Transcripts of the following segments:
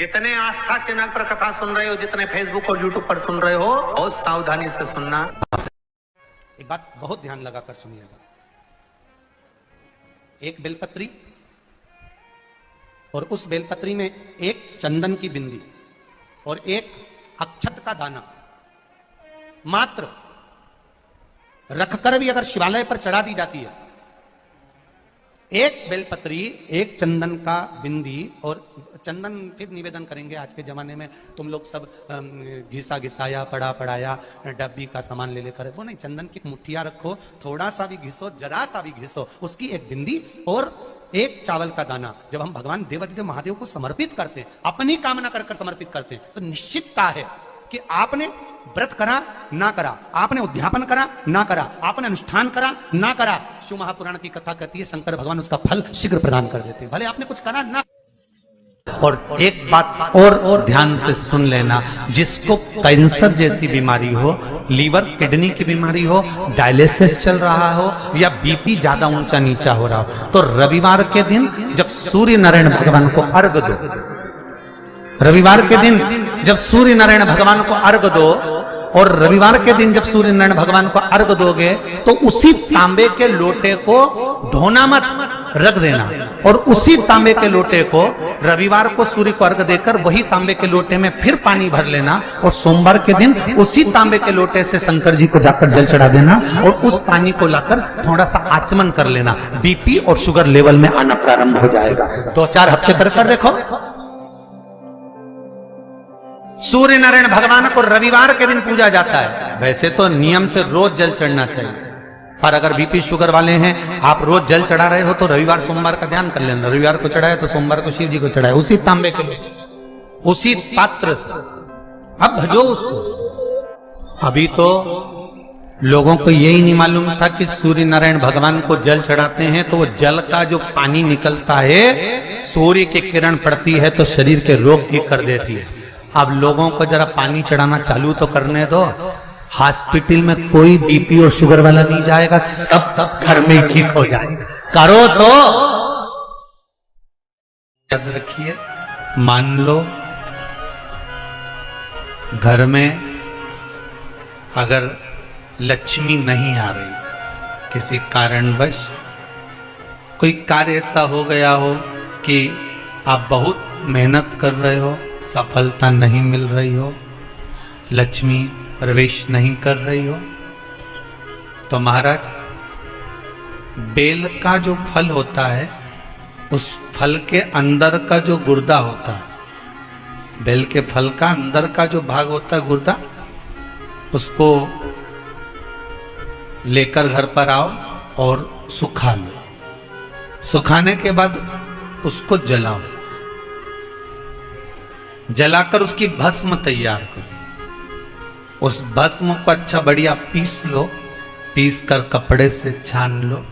जितने आस्था चैनल पर कथा सुन रहे हो, जितने फेसबुक और यूट्यूब पर सुन रहे हो, बहुत सावधानी से सुनना। एक बात बहुत ध्यान लगाकर सुनिएगा। एक बेलपत्री और उस बेलपत्री में एक चंदन की बिंदी और एक अक्षत का दाना मात्र रखकर भी अगर शिवालय पर चढ़ा दी जाती है, एक बेलपत्री, एक चंदन का बिंदी, और चंदन फिर निवेदन करेंगे आज के जमाने में तुम लोग सब घिसा घिसाया पड़ा पड़ाया डब्बी का सामान ले लेकर, वो नहीं, चंदन की मुठ्ठियां रखो, थोड़ा सा भी घिसो, जरा सा भी घिसो, उसकी एक बिंदी और एक चावल का दाना जब हम भगवान देवादिदेव महादेव को समर्पित करते हैं, अपनी कामना कर कर समर्पित करते हैं, तो निश्चितता है कि आपने व्रत करा ना करा, आपने उद्यापन करा ना करा, आपने अनुष्ठान करा ना करा, शिव महापुराण की कथा कहती है शंकर भगवान उसका फल शीघ्र प्रदान कर देते हैं, भले आपने कुछ करा ना। और एक बात और ध्यान से सुन लेना, जिसको कैंसर जैसी बीमारी हो, लीवर किडनी की बीमारी हो, डायलिसिस चल रहा हो या बीपी ज्यादा ऊंचा नीचा हो रहा हो, तो रविवार के दिन जब सूर्य नारायण भगवान को अर्घ दो, रविवार के दिन जब सूर्य नारायण भगवान को अर्घ दो, और रविवार के दिन जब सूर्य नारायण भगवान को अर्घ दोगे तो उसी तांबे के लोटे को धोना मत, रख देना, और उसी तांबे के लोटे को रविवार को सूर्य को अर्घ देकर वही तांबे के लोटे में फिर पानी भर लेना, और सोमवार के दिन उसी तांबे के लोटे से शंकर जी को जाकर जल चढ़ा देना, और उस पानी को लाकर थोड़ा सा आचमन कर लेना, बीपी और शुगर लेवल में आना प्रारंभ हो जाएगा। 2-4 हफ्ते कर देखो। सूर्य नारायण भगवान को रविवार के दिन पूजा जाता है, वैसे तो नियम से रोज जल चढ़ना चाहिए, पर अगर बीपी शुगर वाले हैं, आप रोज जल चढ़ा रहे हो तो रविवार सोमवार का ध्यान कर लेना, रविवार को चढ़ाए तो सोमवार को शिव जी को चढ़ाए, उसी तांबे के लोटे से, उसी पात्र से, अब भजो उसको। अभी तो लोगों को यही नहीं मालूम था कि सूर्य नारायण भगवान को जल चढ़ाते हैं तो वो जल का जो पानी निकलता है, सूर्य की किरण पड़ती है तो शरीर के रोग ठीक कर देती है। अब लोगों को जरा पानी चढ़ाना चालू तो करने दो, हॉस्पिटल में कोई बीपी और शुगर वाला नहीं जाएगा, सब घर में ठीक हो जाएगा। करो तो याद रखिए, मान लो घर में अगर लक्ष्मी नहीं आ रही, किसी कारणवश कोई कार्य ऐसा हो गया हो कि आप बहुत मेहनत कर रहे हो, सफलता नहीं मिल रही हो, लक्ष्मी प्रवेश नहीं कर रही हो, तो महाराज बेल का जो फल होता है, उस फल के अंदर का जो गुर्दा होता है, बेल के फल का अंदर का जो भाग होता है गुर्दा, उसको लेकर घर पर आओ और सुखा लो। सुखाने के बाद उसको जलाओ, जलाकर उसकी भस्म तैयार करो। उस भस्म को अच्छा बढ़िया पीस लो, पीस कर कपड़े से छान लो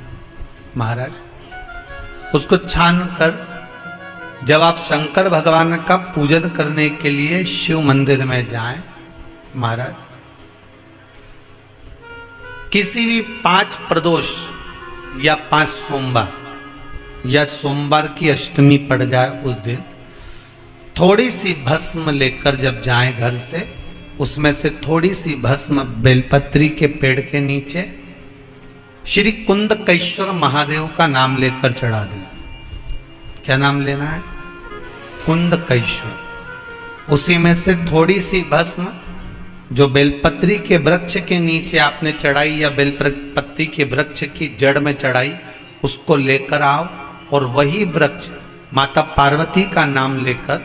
महाराज। उसको छान कर जब आप शंकर भगवान का पूजन करने के लिए शिव मंदिर में जाएं महाराज, किसी भी 5 प्रदोष या 5 सोमवार या सोमवार की अष्टमी पड़ जाए उस दिन, थोड़ी सी भस्म लेकर जब जाएं घर से, उसमें से थोड़ी सी भस्म बेलपत्री के पेड़ के नीचे श्री कुंदकेश्वर महादेव का नाम लेकर चढ़ा दें। क्या नाम लेना है? कुंदकेश्वर। उसी में से थोड़ी सी भस्म जो बेलपत्री के वृक्ष के नीचे आपने चढ़ाई या बेलपत्री के वृक्ष की जड़ में चढ़ाई, उसको लेकर आओ और वही वृक्ष माता पार्वती का नाम लेकर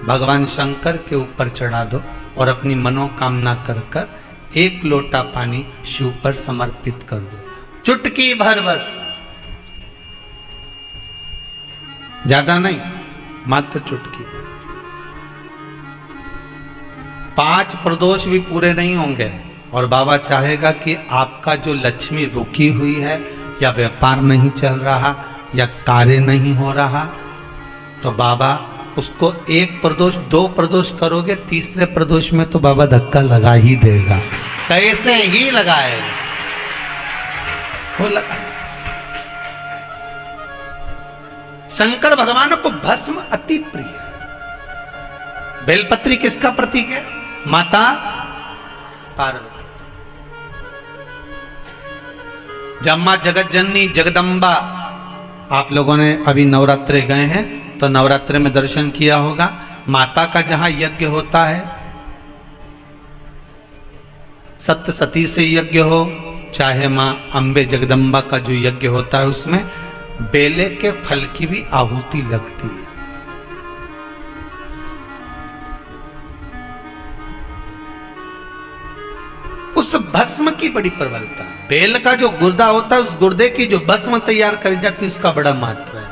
भगवान शंकर के ऊपर चढ़ा दो और अपनी मनोकामना कर कर 1 लोटा पानी शिव पर समर्पित कर दो। चुटकी भर बस, ज्यादा नहीं, मात्र चुटकी भर। 5 प्रदोष भी पूरे नहीं होंगे और बाबा चाहेगा कि आपका जो लक्ष्मी रुकी हुई है या व्यापार नहीं चल रहा या कार्य नहीं हो रहा, तो बाबा उसको 1 प्रदोष 2 प्रदोष करोगे, तीसरे प्रदोष में तो बाबा धक्का लगा ही देगा, कैसे ही लगाएगा वो लगा। शंकर भगवान को भस्म अति प्रिय है। बेलपत्री किसका प्रतीक है? माता पार्वती। जब मां जगत जननी जगदम्बा, आप लोगों ने अभी नवरात्रे गए हैं तो नवरात्रे में दर्शन किया होगा, माता का जहां यज्ञ होता है, सप्तसती से यज्ञ हो चाहे मां अंबे जगदम्बा का जो यज्ञ होता है, उसमें बेले के फल की भी आहुति लगती है। उस भस्म की बड़ी प्रबलता, बेल का जो गुर्दा होता है, उस गुर्दे की जो भस्म तैयार करी जाती है, उसका बड़ा महत्व है,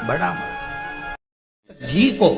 बड़ा महत्व। घी को